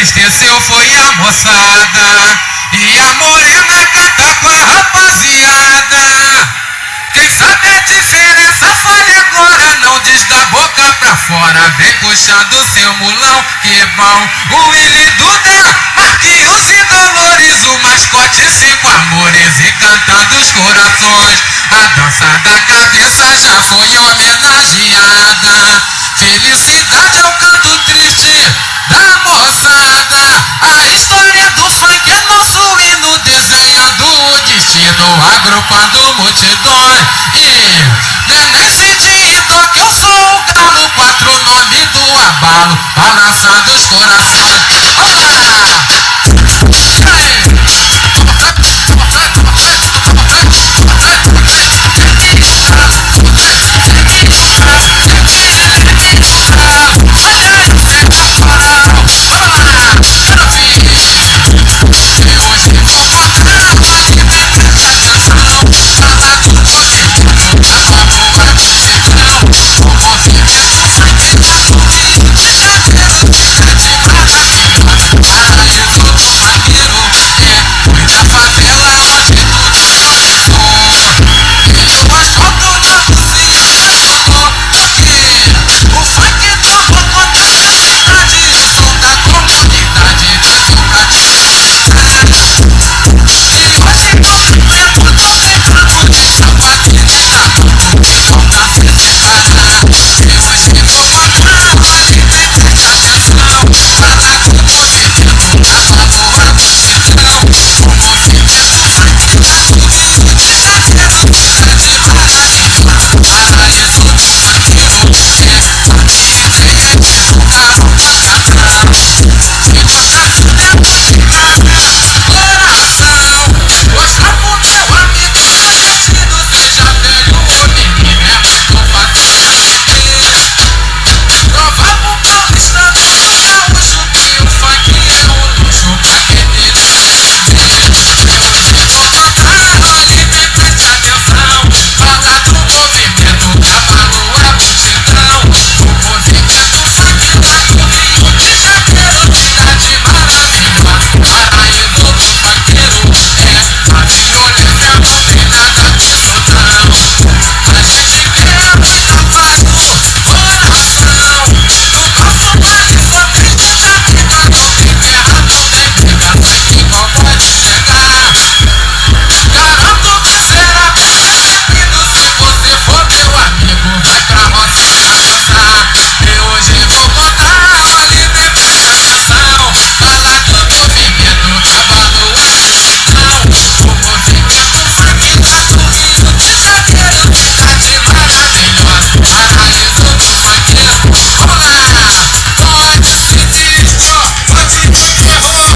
abasteceu foi a moçada. E a morena canta com a rapaziada. Quem sabe a diferença fale agora, não diz da boca pra fora. Vem puxando seu mulão, que bom. O Willy Duda, Marquinhos e Dolores, o mascote, 5 amores e cantando os corações. A dança da cabeça já foi homenageada. Felicidade é o canto triste da moçada. A história do funk é nosso hino, desenhando o destino, agrupando multidões. E não é nesse dia que eu sou o galo, 4 nomes do abalo, balançando os corações. Olá!